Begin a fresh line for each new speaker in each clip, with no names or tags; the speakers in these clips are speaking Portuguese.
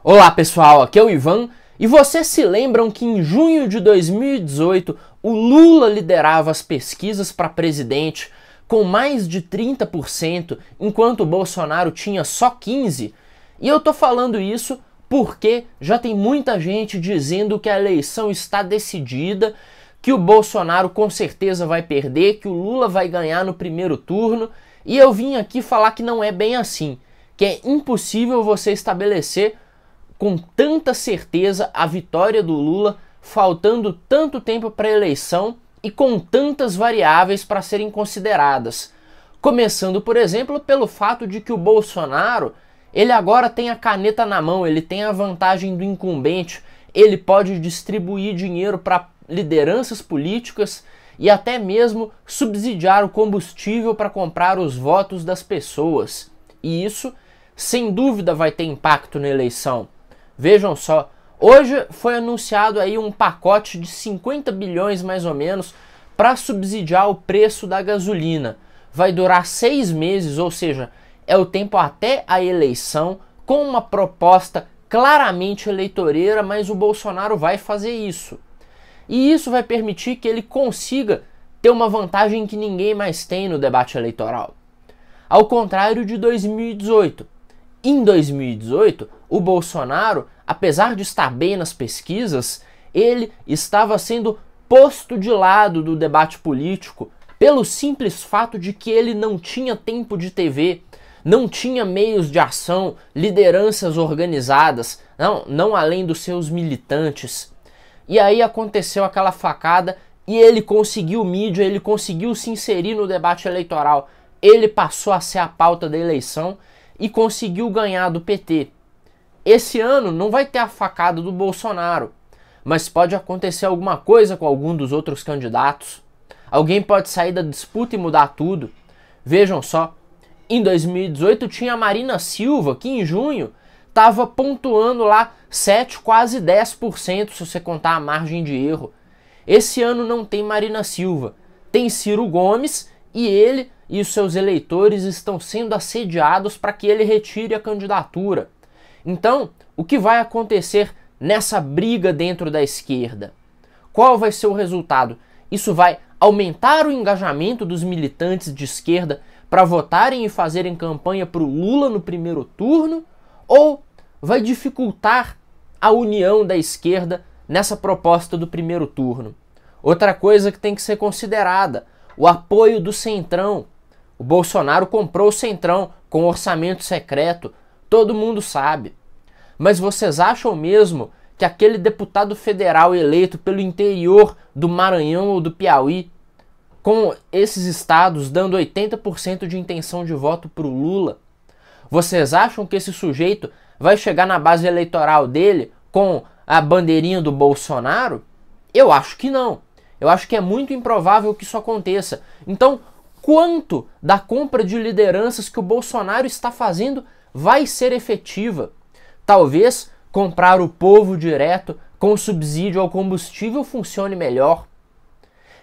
Olá pessoal, aqui é o Ivan e vocês se lembram que em junho de 2018 o Lula liderava as pesquisas para presidente com mais de 30%, enquanto o Bolsonaro tinha só 15%? E eu tô falando isso porque já tem muita gente dizendo que a eleição está decidida, que o Bolsonaro com certeza vai perder, que o Lula vai ganhar no primeiro turno, e eu vim aqui falar que não é bem assim, que é impossível você estabelecer com tanta certeza a vitória do Lula, faltando tanto tempo para a eleição e com tantas variáveis para serem consideradas. Começando, por exemplo, pelo fato de que o Bolsonaro, ele agora tem a caneta na mão, ele tem a vantagem do incumbente, ele pode distribuir dinheiro para lideranças políticas e até mesmo subsidiar o combustível para comprar os votos das pessoas. E isso, sem dúvida, vai ter impacto na eleição. Vejam só, hoje foi anunciado aí um pacote de 50 bilhões mais ou menos para subsidiar o preço da gasolina. Vai durar 6 meses, ou seja, é o tempo até a eleição, com uma proposta claramente eleitoreira, mas o Bolsonaro vai fazer isso. E isso vai permitir que ele consiga ter uma vantagem que ninguém mais tem no debate eleitoral. Ao contrário de 2018. Em 2018, o Bolsonaro, apesar de estar bem nas pesquisas, ele estava sendo posto de lado do debate político pelo simples fato de que ele não tinha tempo de TV, não tinha meios de ação, lideranças organizadas, não além dos seus militantes. E aí aconteceu aquela facada e ele conseguiu mídia, ele conseguiu se inserir no debate eleitoral. Ele passou a ser a pauta da eleição e conseguiu ganhar do PT. Esse ano não vai ter a facada do Bolsonaro, mas pode acontecer alguma coisa com algum dos outros candidatos. Alguém pode sair da disputa e mudar tudo. Vejam só, em 2018 tinha a Marina Silva, que em junho estava pontuando lá 7, quase 10%, se você contar a margem de erro. Esse ano não tem Marina Silva, tem Ciro Gomes e ele e os seus eleitores estão sendo assediados para que ele retire a candidatura. Então, o que vai acontecer nessa briga dentro da esquerda? Qual vai ser o resultado? Isso vai aumentar o engajamento dos militantes de esquerda para votarem e fazerem campanha para o Lula no primeiro turno? Ou vai dificultar a união da esquerda nessa proposta do primeiro turno? Outra coisa que tem que ser considerada, o apoio do Centrão. O Bolsonaro comprou o Centrão com orçamento secreto, todo mundo sabe. Mas vocês acham mesmo que aquele deputado federal eleito pelo interior do Maranhão ou do Piauí, com esses estados dando 80% de intenção de voto para o Lula, vocês acham que esse sujeito vai chegar na base eleitoral dele com a bandeirinha do Bolsonaro? Eu acho que não. Eu acho que é muito improvável que isso aconteça. Então, quanto da compra de lideranças que o Bolsonaro está fazendo vai ser efetiva? Talvez comprar o povo direto com subsídio ao combustível funcione melhor.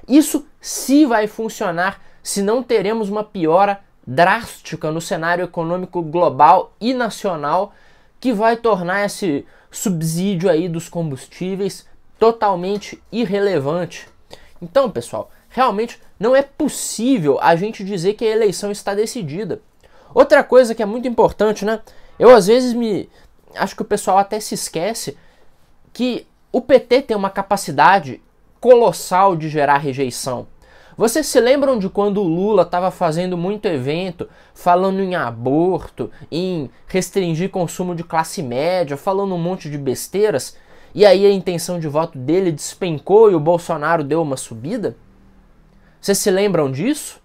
Isso sim vai funcionar se não teremos uma piora drástica no cenário econômico global e nacional que vai tornar esse subsídio aí dos combustíveis totalmente irrelevante. Então, pessoal, realmente não é possível a gente dizer que a eleição está decidida. Outra coisa que é muito importante, né? Eu às vezes acho que o pessoal até se esquece que o PT tem uma capacidade colossal de gerar rejeição. Vocês se lembram de quando o Lula estava fazendo muito evento, falando em aborto, em restringir consumo de classe média, falando um monte de besteiras, e aí a intenção de voto dele despencou e o Bolsonaro deu uma subida? Vocês se lembram disso?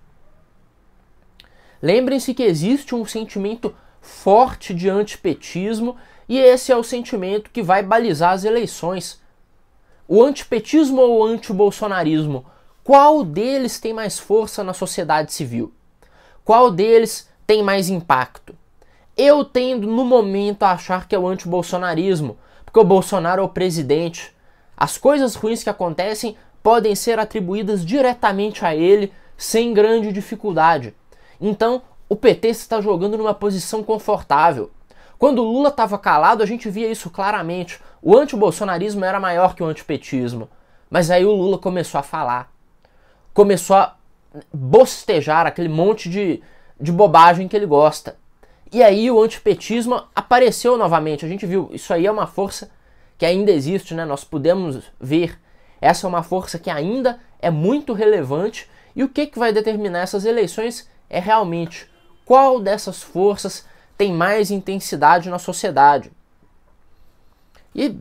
Lembrem-se que existe um sentimento forte de antipetismo e esse é o sentimento que vai balizar as eleições. O antipetismo ou o antibolsonarismo? Qual deles tem mais força na sociedade civil? Qual deles tem mais impacto? Eu tendo no momento a achar que é o antibolsonarismo, porque o Bolsonaro é o presidente. As coisas ruins que acontecem podem ser atribuídas diretamente a ele sem grande dificuldade. Então, o PT está jogando numa posição confortável. Quando o Lula estava calado, a gente via isso claramente. O antibolsonarismo era maior que o antipetismo. Mas aí o Lula começou a falar. Começou a bostejar aquele monte de bobagem que ele gosta. E aí o antipetismo apareceu novamente. A gente viu, isso aí é uma força que ainda existe, né? Nós podemos ver. Essa é uma força que ainda é muito relevante. E o que vai determinar essas eleições é realmente qual dessas forças tem mais intensidade na sociedade. E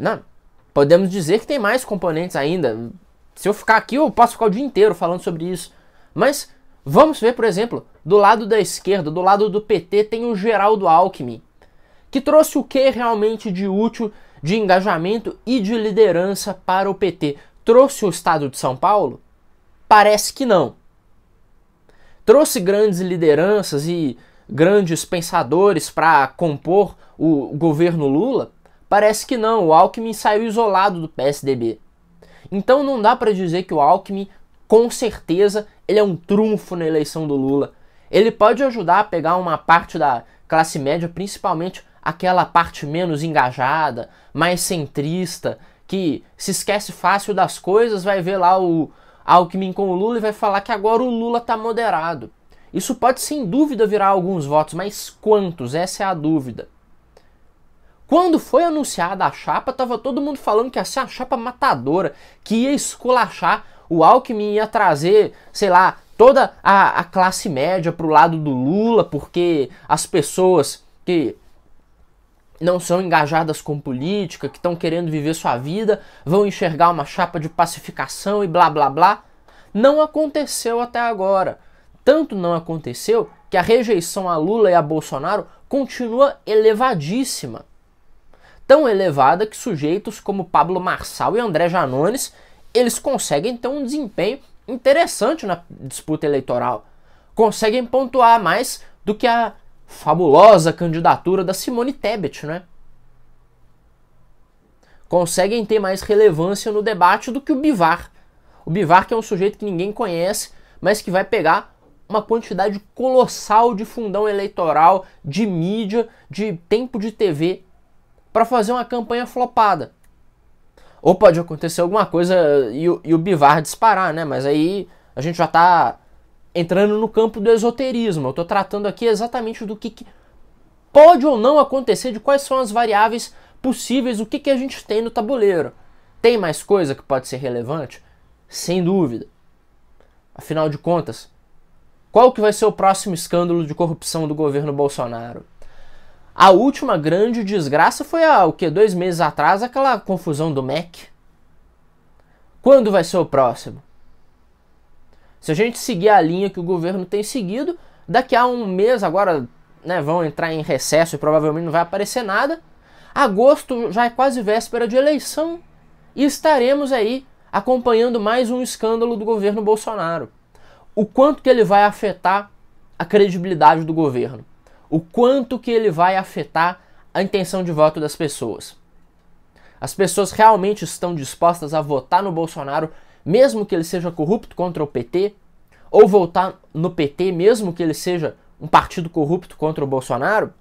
podemos dizer que tem mais componentes ainda. Se eu ficar aqui, eu posso ficar o dia inteiro falando sobre isso. Mas vamos ver, por exemplo, do lado da esquerda, do lado do PT, tem o Geraldo Alckmin, que trouxe o que realmente de útil, de engajamento e de liderança para o PT. Trouxe o estado de São Paulo? Parece que não. Trouxe grandes lideranças e grandes pensadores para compor o governo Lula? Parece que não. O Alckmin saiu isolado do PSDB. Então não dá para dizer que o Alckmin, com certeza, ele é um trunfo na eleição do Lula. Ele pode ajudar a pegar uma parte da classe média, principalmente aquela parte menos engajada, mais centrista, que se esquece fácil das coisas, vai ver lá o Alckmin com o Lula e vai falar que agora o Lula está moderado. Isso pode sem dúvida virar alguns votos, mas quantos? Essa é a dúvida. Quando foi anunciada a chapa, estava todo mundo falando que ia ser a chapa matadora, que ia esculachar, o Alckmin ia trazer, sei lá, toda a classe média para o lado do Lula, porque as pessoas que não são engajadas com política, que estão querendo viver sua vida, vão enxergar uma chapa de pacificação e blá blá blá. Não aconteceu até agora. Tanto não aconteceu que a rejeição a Lula e a Bolsonaro continua elevadíssima. Tão elevada que sujeitos como Pablo Marçal e André Janones, eles conseguem ter um desempenho interessante na disputa eleitoral. Conseguem pontuar mais do que a fabulosa candidatura da Simone Tebet, né? Conseguem ter mais relevância no debate do que o Bivar. O Bivar, que é um sujeito que ninguém conhece, mas que vai pegar uma quantidade colossal de fundão eleitoral, de mídia, de tempo de TV, para fazer uma campanha flopada. Ou pode acontecer alguma coisa e o Bivar disparar, né? Mas aí a gente já está entrando no campo do esoterismo. Eu estou tratando aqui exatamente do que pode ou não acontecer, de quais são as variáveis possíveis, o que a gente tem no tabuleiro. Tem mais coisa que pode ser relevante? Sem dúvida. Afinal de contas, qual que vai ser o próximo escândalo de corrupção do governo Bolsonaro? A última grande desgraça foi há 2 meses atrás, aquela confusão do MEC. Quando vai ser o próximo? Se a gente seguir a linha que o governo tem seguido, daqui a um mês, agora vão entrar em recesso e provavelmente não vai aparecer nada. Agosto já é quase véspera de eleição e estaremos aí acompanhando mais um escândalo do governo Bolsonaro. O quanto que ele vai afetar a credibilidade do governo? O quanto que ele vai afetar a intenção de voto das pessoas? As pessoas realmente estão dispostas a votar no Bolsonaro, mesmo que ele seja corrupto contra o PT? Ou votar no PT, mesmo que ele seja um partido corrupto contra o Bolsonaro?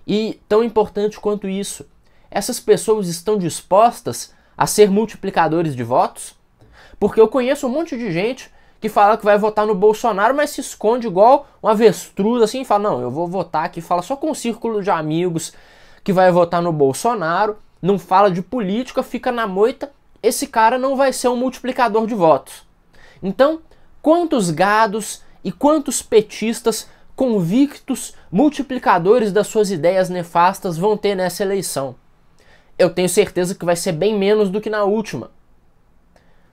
E tão importante quanto isso, essas pessoas estão dispostas a ser multiplicadores de votos? Porque eu conheço um monte de gente que fala que vai votar no Bolsonaro, mas se esconde igual um avestruz, assim, e fala, não, eu vou votar aqui, fala só com um círculo de amigos que vai votar no Bolsonaro, não fala de política, fica na moita, esse cara não vai ser um multiplicador de votos. Então, quantos gados e quantos petistas convictos multiplicadores das suas ideias nefastas vão ter nessa eleição? Eu tenho certeza que vai ser bem menos do que na última.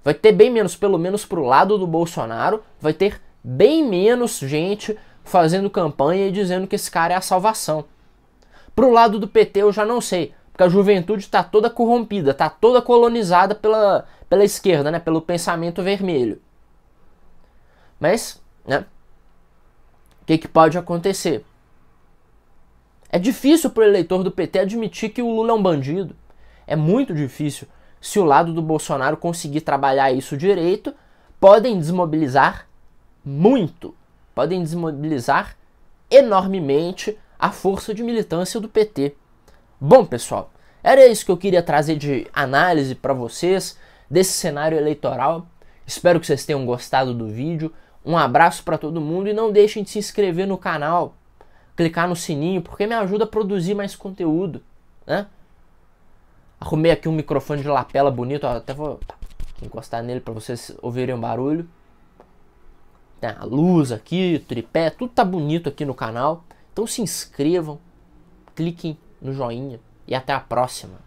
Vai ter bem menos, pelo menos pro lado do Bolsonaro, vai ter bem menos gente fazendo campanha e dizendo que esse cara é a salvação. Pro lado do PT eu já não sei, porque a juventude está toda corrompida, está toda colonizada pela esquerda, né, pelo pensamento vermelho. Mas, o que pode acontecer? É difícil pro eleitor do PT admitir que o Lula é um bandido. É muito difícil. Se o lado do Bolsonaro conseguir trabalhar isso direito, podem desmobilizar muito, podem desmobilizar enormemente a força de militância do PT. Bom, pessoal, era isso que eu queria trazer de análise para vocês desse cenário eleitoral. Espero que vocês tenham gostado do vídeo. Um abraço para todo mundo e não deixem de se inscrever no canal, clicar no sininho, porque me ajuda a produzir mais conteúdo, né? Arrumei aqui um microfone de lapela bonito, ó, até vou encostar nele para vocês ouvirem o barulho. Tem a luz aqui, o tripé, tudo tá bonito aqui no canal. Então se inscrevam, cliquem no joinha e até a próxima.